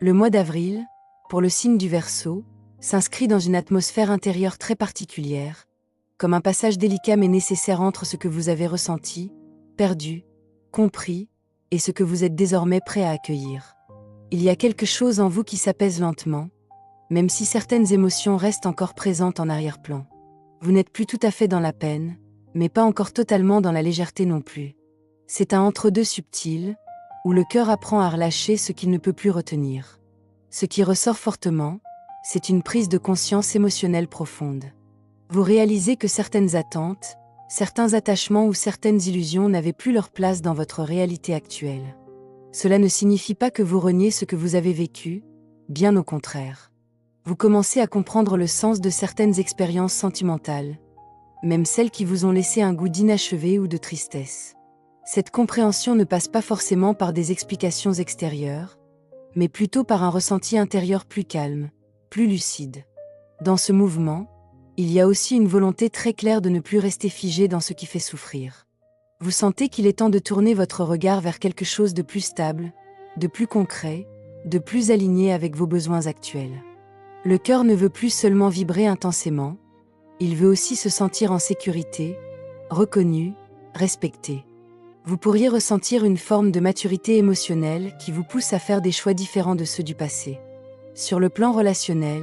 Le mois d'avril, pour le signe du Verseau, s'inscrit dans une atmosphère intérieure très particulière, comme un passage délicat mais nécessaire entre ce que vous avez ressenti, perdu, compris, et ce que vous êtes désormais prêt à accueillir. Il y a quelque chose en vous qui s'apaise lentement, même si certaines émotions restent encore présentes en arrière-plan. Vous n'êtes plus tout à fait dans la peine, mais pas encore totalement dans la légèreté non plus. C'est un entre-deux subtil, où le cœur apprend à relâcher ce qu'il ne peut plus retenir. Ce qui ressort fortement, c'est une prise de conscience émotionnelle profonde. Vous réalisez que certaines attentes, certains attachements ou certaines illusions n'avaient plus leur place dans votre réalité actuelle. Cela ne signifie pas que vous reniez ce que vous avez vécu, bien au contraire. Vous commencez à comprendre le sens de certaines expériences sentimentales, même celles qui vous ont laissé un goût d'inachevé ou de tristesse. Cette compréhension ne passe pas forcément par des explications extérieures, mais plutôt par un ressenti intérieur plus calme, plus lucide. Dans ce mouvement, il y a aussi une volonté très claire de ne plus rester figé dans ce qui fait souffrir. Vous sentez qu'il est temps de tourner votre regard vers quelque chose de plus stable, de plus concret, de plus aligné avec vos besoins actuels. Le cœur ne veut plus seulement vibrer intensément, il veut aussi se sentir en sécurité, reconnu, respecté. Vous pourriez ressentir une forme de maturité émotionnelle qui vous pousse à faire des choix différents de ceux du passé. Sur le plan relationnel,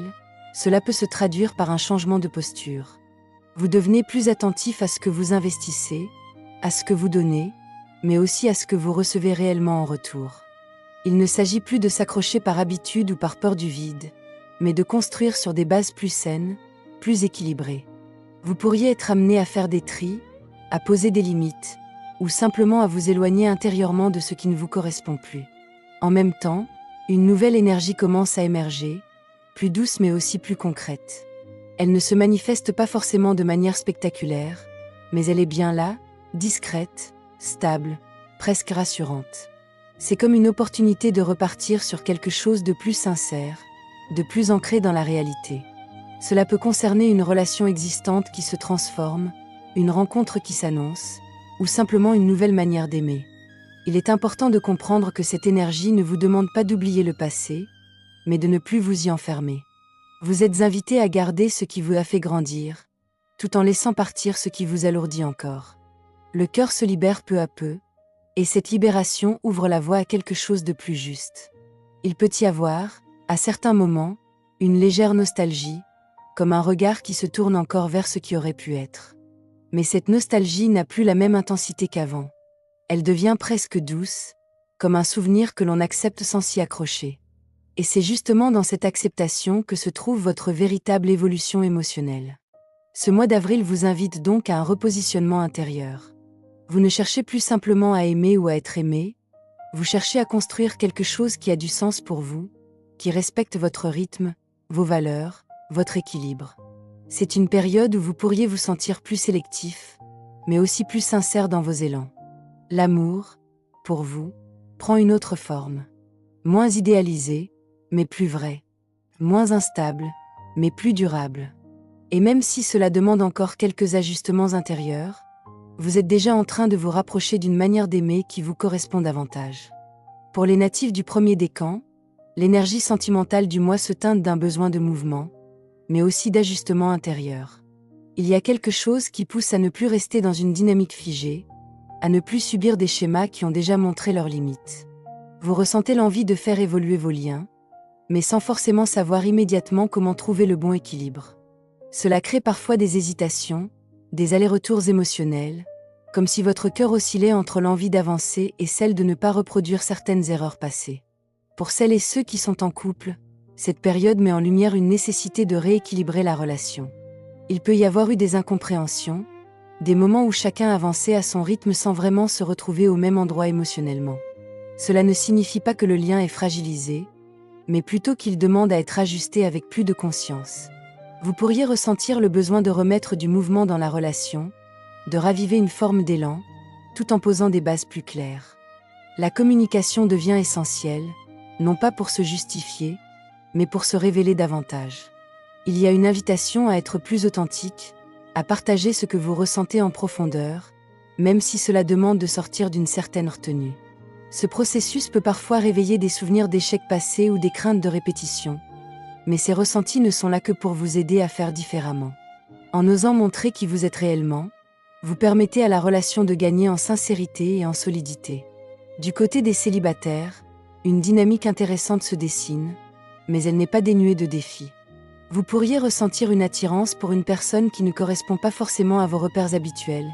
cela peut se traduire par un changement de posture. Vous devenez plus attentif à ce que vous investissez, à ce que vous donnez, mais aussi à ce que vous recevez réellement en retour. Il ne s'agit plus de s'accrocher par habitude ou par peur du vide, mais de construire sur des bases plus saines, plus équilibrées. Vous pourriez être amené à faire des tris, à poser des limites, ou simplement à vous éloigner intérieurement de ce qui ne vous correspond plus. En même temps, une nouvelle énergie commence à émerger, plus douce mais aussi plus concrète. Elle ne se manifeste pas forcément de manière spectaculaire, mais elle est bien là, discrète, stable, presque rassurante. C'est comme une opportunité de repartir sur quelque chose de plus sincère, de plus ancré dans la réalité. Cela peut concerner une relation existante qui se transforme, une rencontre qui s'annonce, ou simplement une nouvelle manière d'aimer. Il est important de comprendre que cette énergie ne vous demande pas d'oublier le passé, mais de ne plus vous y enfermer. Vous êtes invité à garder ce qui vous a fait grandir, tout en laissant partir ce qui vous alourdit encore. Le cœur se libère peu à peu, et cette libération ouvre la voie à quelque chose de plus juste. Il peut y avoir, à certains moments, une légère nostalgie, comme un regard qui se tourne encore vers ce qui aurait pu être. Mais cette nostalgie n'a plus la même intensité qu'avant. Elle devient presque douce, comme un souvenir que l'on accepte sans s'y accrocher. Et c'est justement dans cette acceptation que se trouve votre véritable évolution émotionnelle. Ce mois d'avril vous invite donc à un repositionnement intérieur. Vous ne cherchez plus simplement à aimer ou à être aimé, vous cherchez à construire quelque chose qui a du sens pour vous, qui respecte votre rythme, vos valeurs, votre équilibre. C'est une période où vous pourriez vous sentir plus sélectif, mais aussi plus sincère dans vos élans. L'amour, pour vous, prend une autre forme. Moins idéalisé, mais plus vrai. Moins instable, mais plus durable. Et même si cela demande encore quelques ajustements intérieurs, vous êtes déjà en train de vous rapprocher d'une manière d'aimer qui vous correspond davantage. Pour les natifs du premier décan, l'énergie sentimentale du mois se teinte d'un besoin de mouvement, mais aussi d'ajustement intérieur. Il y a quelque chose qui pousse à ne plus rester dans une dynamique figée, à ne plus subir des schémas qui ont déjà montré leurs limites. Vous ressentez l'envie de faire évoluer vos liens, mais sans forcément savoir immédiatement comment trouver le bon équilibre. Cela crée parfois des hésitations, des allers-retours émotionnels, comme si votre cœur oscillait entre l'envie d'avancer et celle de ne pas reproduire certaines erreurs passées. Pour celles et ceux qui sont en couple, cette période met en lumière une nécessité de rééquilibrer la relation. Il peut y avoir eu des incompréhensions, des moments où chacun avançait à son rythme sans vraiment se retrouver au même endroit émotionnellement. Cela ne signifie pas que le lien est fragilisé, mais plutôt qu'il demande à être ajusté avec plus de conscience. Vous pourriez ressentir le besoin de remettre du mouvement dans la relation, de raviver une forme d'élan, tout en posant des bases plus claires. La communication devient essentielle, non pas pour se justifier, mais pour se révéler davantage. Il y a une invitation à être plus authentique, à partager ce que vous ressentez en profondeur, même si cela demande de sortir d'une certaine retenue. Ce processus peut parfois réveiller des souvenirs d'échecs passés ou des craintes de répétition, mais ces ressentis ne sont là que pour vous aider à faire différemment. En osant montrer qui vous êtes réellement, vous permettez à la relation de gagner en sincérité et en solidité. Du côté des célibataires, une dynamique intéressante se dessine, mais elle n'est pas dénuée de défis. Vous pourriez ressentir une attirance pour une personne qui ne correspond pas forcément à vos repères habituels,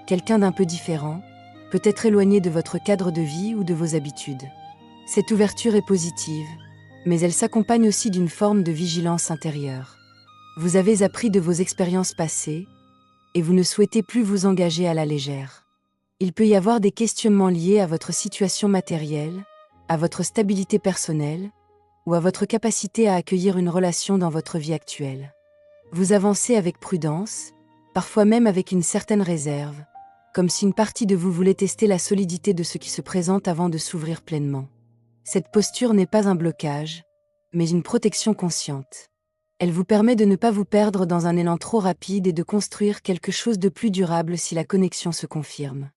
quelqu'un d'un peu différent, peut-être éloigné de votre cadre de vie ou de vos habitudes. Cette ouverture est positive, mais elle s'accompagne aussi d'une forme de vigilance intérieure. Vous avez appris de vos expériences passées, et vous ne souhaitez plus vous engager à la légère. Il peut y avoir des questionnements liés à votre situation matérielle, à votre stabilité personnelle, ou à votre capacité à accueillir une relation dans votre vie actuelle. Vous avancez avec prudence, parfois même avec une certaine réserve, comme si une partie de vous voulait tester la solidité de ce qui se présente avant de s'ouvrir pleinement. Cette posture n'est pas un blocage, mais une protection consciente. Elle vous permet de ne pas vous perdre dans un élan trop rapide et de construire quelque chose de plus durable si la connexion se confirme.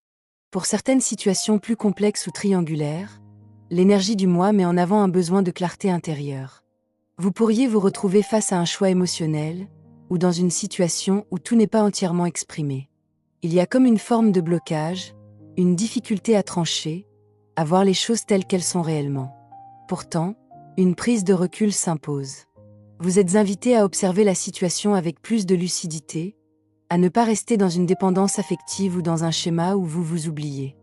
Pour certaines situations plus complexes ou triangulaires, l'énergie du moi met en avant un besoin de clarté intérieure. Vous pourriez vous retrouver face à un choix émotionnel, ou dans une situation où tout n'est pas entièrement exprimé. Il y a comme une forme de blocage, une difficulté à trancher, à voir les choses telles qu'elles sont réellement. Pourtant, une prise de recul s'impose. Vous êtes invité à observer la situation avec plus de lucidité, à ne pas rester dans une dépendance affective ou dans un schéma où vous vous oubliez.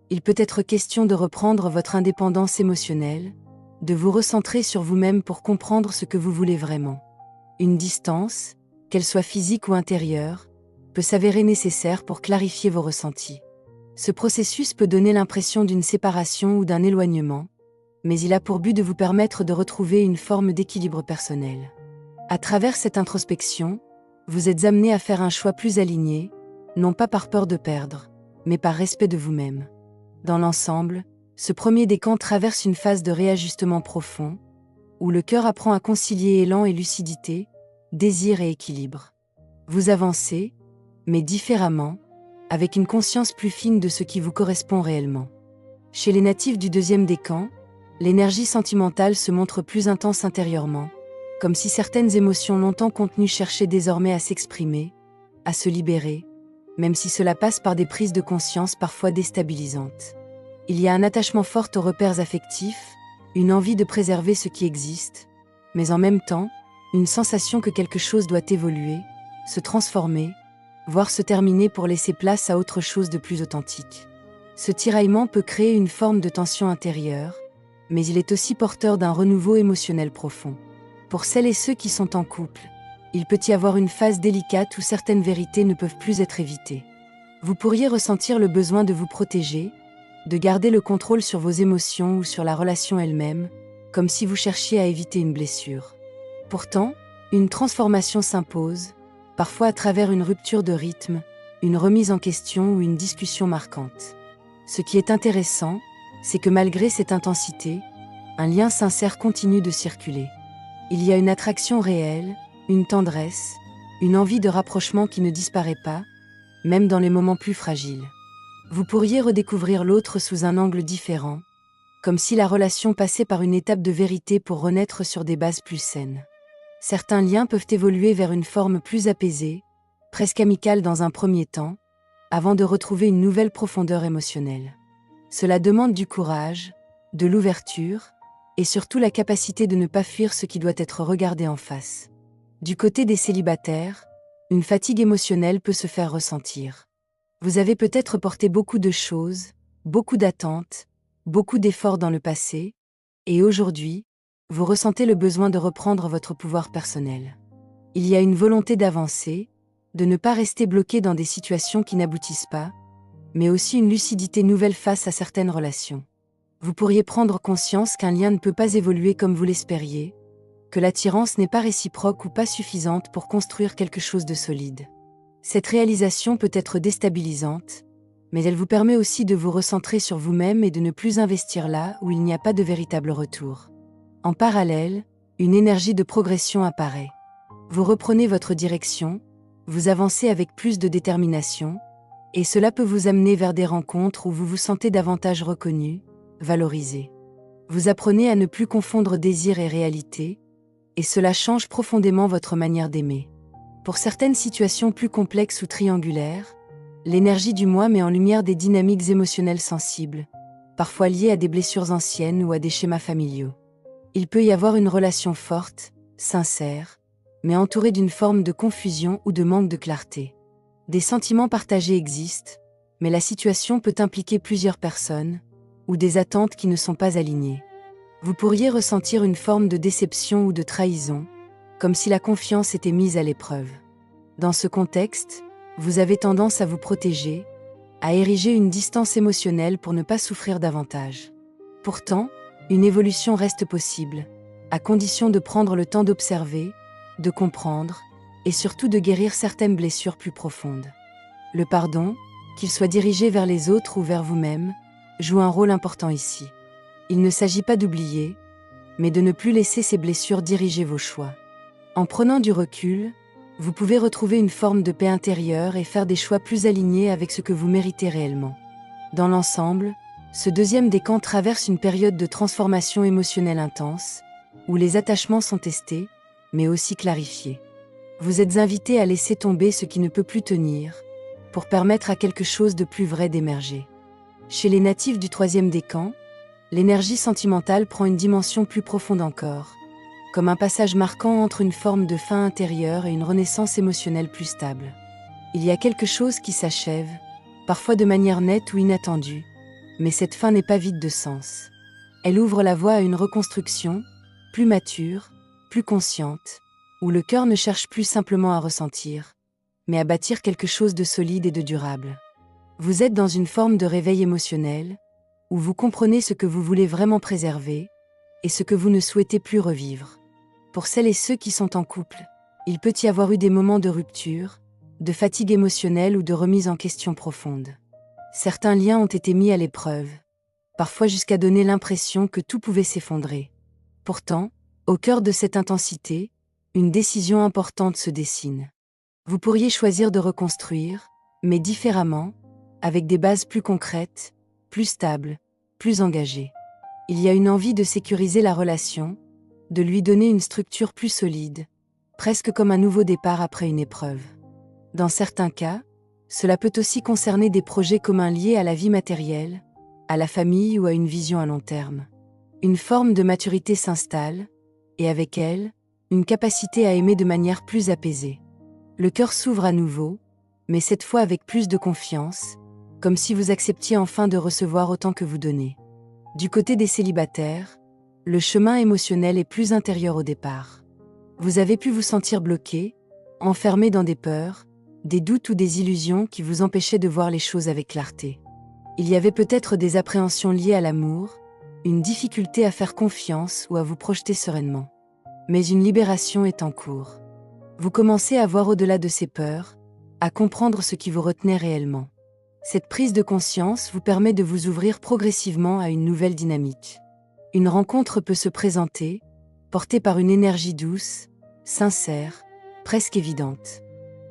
Il peut être question de reprendre votre indépendance émotionnelle, de vous recentrer sur vous-même pour comprendre ce que vous voulez vraiment. Une distance, qu'elle soit physique ou intérieure, peut s'avérer nécessaire pour clarifier vos ressentis. Ce processus peut donner l'impression d'une séparation ou d'un éloignement, mais il a pour but de vous permettre de retrouver une forme d'équilibre personnel. À travers cette introspection, vous êtes amené à faire un choix plus aligné, non pas par peur de perdre, mais par respect de vous-même. Dans l'ensemble, ce premier décan traverse une phase de réajustement profond, où le cœur apprend à concilier élan et lucidité, désir et équilibre. Vous avancez, mais différemment, avec une conscience plus fine de ce qui vous correspond réellement. Chez les natifs du deuxième décan, l'énergie sentimentale se montre plus intense intérieurement, comme si certaines émotions longtemps contenues cherchaient désormais à s'exprimer, à se libérer, même si cela passe par des prises de conscience parfois déstabilisantes. Il y a un attachement fort aux repères affectifs, une envie de préserver ce qui existe, mais en même temps, une sensation que quelque chose doit évoluer, se transformer, voire se terminer pour laisser place à autre chose de plus authentique. Ce tiraillement peut créer une forme de tension intérieure, mais il est aussi porteur d'un renouveau émotionnel profond. Pour celles et ceux qui sont en couple, il peut y avoir une phase délicate où certaines vérités ne peuvent plus être évitées. Vous pourriez ressentir le besoin de vous protéger, de garder le contrôle sur vos émotions ou sur la relation elle-même, comme si vous cherchiez à éviter une blessure. Pourtant, une transformation s'impose, parfois à travers une rupture de rythme, une remise en question ou une discussion marquante. Ce qui est intéressant, c'est que malgré cette intensité, un lien sincère continue de circuler. Il y a une attraction réelle, une tendresse, une envie de rapprochement qui ne disparaît pas, même dans les moments plus fragiles. Vous pourriez redécouvrir l'autre sous un angle différent, comme si la relation passait par une étape de vérité pour renaître sur des bases plus saines. Certains liens peuvent évoluer vers une forme plus apaisée, presque amicale dans un premier temps, avant de retrouver une nouvelle profondeur émotionnelle. Cela demande du courage, de l'ouverture, et surtout la capacité de ne pas fuir ce qui doit être regardé en face. Du côté des célibataires, une fatigue émotionnelle peut se faire ressentir. Vous avez peut-être porté beaucoup de choses, beaucoup d'attentes, beaucoup d'efforts dans le passé, et aujourd'hui, vous ressentez le besoin de reprendre votre pouvoir personnel. Il y a une volonté d'avancer, de ne pas rester bloqué dans des situations qui n'aboutissent pas, mais aussi une lucidité nouvelle face à certaines relations. Vous pourriez prendre conscience qu'un lien ne peut pas évoluer comme vous l'espériez, que l'attirance n'est pas réciproque ou pas suffisante pour construire quelque chose de solide. Cette réalisation peut être déstabilisante, mais elle vous permet aussi de vous recentrer sur vous-même et de ne plus investir là où il n'y a pas de véritable retour. En parallèle, une énergie de progression apparaît. Vous reprenez votre direction, vous avancez avec plus de détermination, et cela peut vous amener vers des rencontres où vous vous sentez davantage reconnu, valorisé. Vous apprenez à ne plus confondre désir et réalité, et cela change profondément votre manière d'aimer. Pour certaines situations plus complexes ou triangulaires, l'énergie du moi met en lumière des dynamiques émotionnelles sensibles, parfois liées à des blessures anciennes ou à des schémas familiaux. Il peut y avoir une relation forte, sincère, mais entourée d'une forme de confusion ou de manque de clarté. Des sentiments partagés existent, mais la situation peut impliquer plusieurs personnes, ou des attentes qui ne sont pas alignées. Vous pourriez ressentir une forme de déception ou de trahison, comme si la confiance était mise à l'épreuve. Dans ce contexte, vous avez tendance à vous protéger, à ériger une distance émotionnelle pour ne pas souffrir davantage. Pourtant, une évolution reste possible, à condition de prendre le temps d'observer, de comprendre, et surtout de guérir certaines blessures plus profondes. Le pardon, qu'il soit dirigé vers les autres ou vers vous-même, joue un rôle important ici. Il ne s'agit pas d'oublier, mais de ne plus laisser ces blessures diriger vos choix. En prenant du recul, vous pouvez retrouver une forme de paix intérieure et faire des choix plus alignés avec ce que vous méritez réellement. Dans l'ensemble, ce deuxième décan traverse une période de transformation émotionnelle intense, où les attachements sont testés, mais aussi clarifiés. Vous êtes invité à laisser tomber ce qui ne peut plus tenir, pour permettre à quelque chose de plus vrai d'émerger. Chez les natifs du troisième décan, l'énergie sentimentale prend une dimension plus profonde encore, comme un passage marquant entre une forme de fin intérieure et une renaissance émotionnelle plus stable. Il y a quelque chose qui s'achève, parfois de manière nette ou inattendue, mais cette fin n'est pas vide de sens. Elle ouvre la voie à une reconstruction, plus mature, plus consciente, où le cœur ne cherche plus simplement à ressentir, mais à bâtir quelque chose de solide et de durable. Vous êtes dans une forme de réveil émotionnel, où vous comprenez ce que vous voulez vraiment préserver, et ce que vous ne souhaitez plus revivre. Pour celles et ceux qui sont en couple, il peut y avoir eu des moments de rupture, de fatigue émotionnelle ou de remise en question profonde. Certains liens ont été mis à l'épreuve, parfois jusqu'à donner l'impression que tout pouvait s'effondrer. Pourtant, au cœur de cette intensité, une décision importante se dessine. Vous pourriez choisir de reconstruire, mais différemment, avec des bases plus concrètes, plus stables, plus engagées. Il y a une envie de sécuriser la relation, de lui donner une structure plus solide, presque comme un nouveau départ après une épreuve. Dans certains cas, cela peut aussi concerner des projets communs liés à la vie matérielle, à la famille ou à une vision à long terme. Une forme de maturité s'installe, et avec elle, une capacité à aimer de manière plus apaisée. Le cœur s'ouvre à nouveau, mais cette fois avec plus de confiance, comme si vous acceptiez enfin de recevoir autant que vous donnez. Du côté des célibataires, le chemin émotionnel est plus intérieur au départ. Vous avez pu vous sentir bloqué, enfermé dans des peurs, des doutes ou des illusions qui vous empêchaient de voir les choses avec clarté. Il y avait peut-être des appréhensions liées à l'amour, une difficulté à faire confiance ou à vous projeter sereinement. Mais une libération est en cours. Vous commencez à voir au-delà de ces peurs, à comprendre ce qui vous retenait réellement. Cette prise de conscience vous permet de vous ouvrir progressivement à une nouvelle dynamique. Une rencontre peut se présenter, portée par une énergie douce, sincère, presque évidente.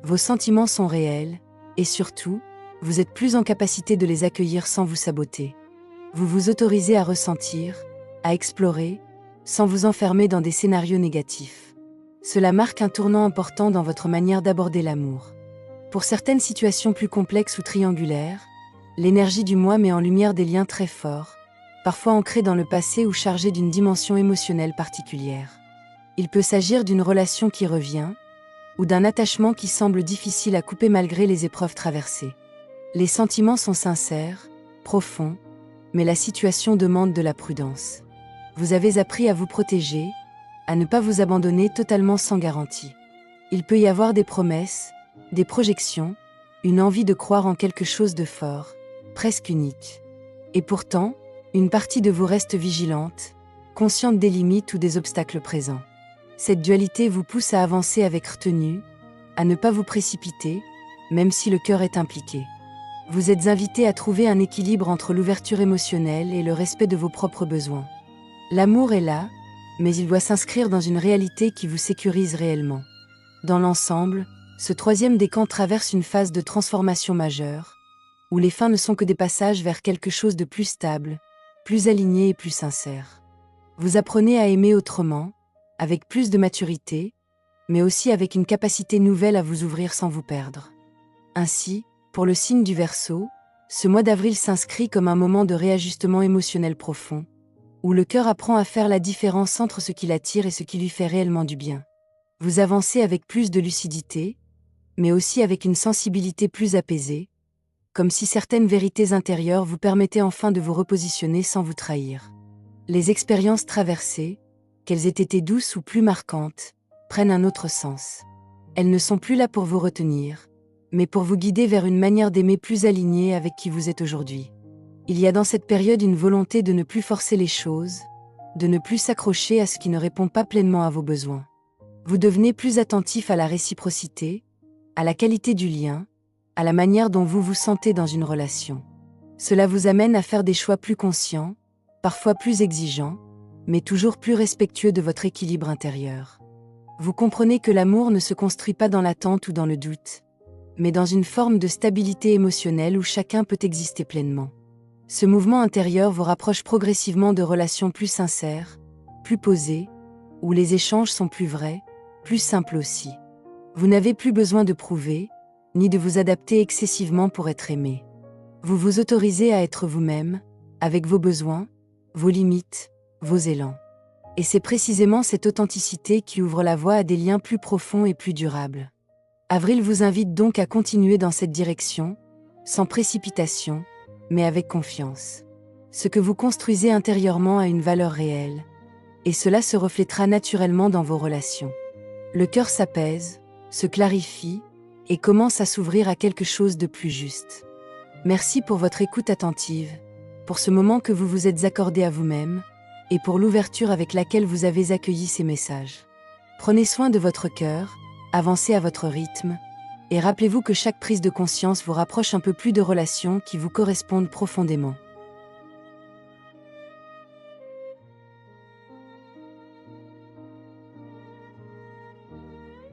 Vos sentiments sont réels, et surtout, vous êtes plus en capacité de les accueillir sans vous saboter. Vous vous autorisez à ressentir, à explorer, sans vous enfermer dans des scénarios négatifs. Cela marque un tournant important dans votre manière d'aborder l'amour. Pour certaines situations plus complexes ou triangulaires, l'énergie du moi met en lumière des liens très forts, parfois ancrés dans le passé ou chargés d'une dimension émotionnelle particulière. Il peut s'agir d'une relation qui revient, ou d'un attachement qui semble difficile à couper malgré les épreuves traversées. Les sentiments sont sincères, profonds, mais la situation demande de la prudence. Vous avez appris à vous protéger, à ne pas vous abandonner totalement sans garantie. Il peut y avoir des promesses, des projections, une envie de croire en quelque chose de fort, presque unique. Et pourtant, une partie de vous reste vigilante, consciente des limites ou des obstacles présents. Cette dualité vous pousse à avancer avec retenue, à ne pas vous précipiter, même si le cœur est impliqué. Vous êtes invité à trouver un équilibre entre l'ouverture émotionnelle et le respect de vos propres besoins. L'amour est là, mais il doit s'inscrire dans une réalité qui vous sécurise réellement. Dans l'ensemble, ce troisième décan traverse une phase de transformation majeure, où les fins ne sont que des passages vers quelque chose de plus stable, plus alignée et plus sincère. Vous apprenez à aimer autrement, avec plus de maturité, mais aussi avec une capacité nouvelle à vous ouvrir sans vous perdre. Ainsi, pour le signe du Verseau, ce mois d'avril s'inscrit comme un moment de réajustement émotionnel profond, où le cœur apprend à faire la différence entre ce qui l'attire et ce qui lui fait réellement du bien. Vous avancez avec plus de lucidité, mais aussi avec une sensibilité plus apaisée, comme si certaines vérités intérieures vous permettaient enfin de vous repositionner sans vous trahir. Les expériences traversées, qu'elles aient été douces ou plus marquantes, prennent un autre sens. Elles ne sont plus là pour vous retenir, mais pour vous guider vers une manière d'aimer plus alignée avec qui vous êtes aujourd'hui. Il y a dans cette période une volonté de ne plus forcer les choses, de ne plus s'accrocher à ce qui ne répond pas pleinement à vos besoins. Vous devenez plus attentif à la réciprocité, à la qualité du lien, à la manière dont vous vous sentez dans une relation. Cela vous amène à faire des choix plus conscients, parfois plus exigeants, mais toujours plus respectueux de votre équilibre intérieur. Vous comprenez que l'amour ne se construit pas dans l'attente ou dans le doute, mais dans une forme de stabilité émotionnelle où chacun peut exister pleinement. Ce mouvement intérieur vous rapproche progressivement de relations plus sincères, plus posées, où les échanges sont plus vrais, plus simples aussi. Vous n'avez plus besoin de prouver, ni de vous adapter excessivement pour être aimé. Vous vous autorisez à être vous-même, avec vos besoins, vos limites, vos élans. Et c'est précisément cette authenticité qui ouvre la voie à des liens plus profonds et plus durables. Avril vous invite donc à continuer dans cette direction, sans précipitation, mais avec confiance. Ce que vous construisez intérieurement a une valeur réelle, et cela se reflètera naturellement dans vos relations. Le cœur s'apaise, se clarifie, et commence à s'ouvrir à quelque chose de plus juste. Merci pour votre écoute attentive, pour ce moment que vous vous êtes accordé à vous-même, et pour l'ouverture avec laquelle vous avez accueilli ces messages. Prenez soin de votre cœur, avancez à votre rythme, et rappelez-vous que chaque prise de conscience vous rapproche un peu plus de relations qui vous correspondent profondément.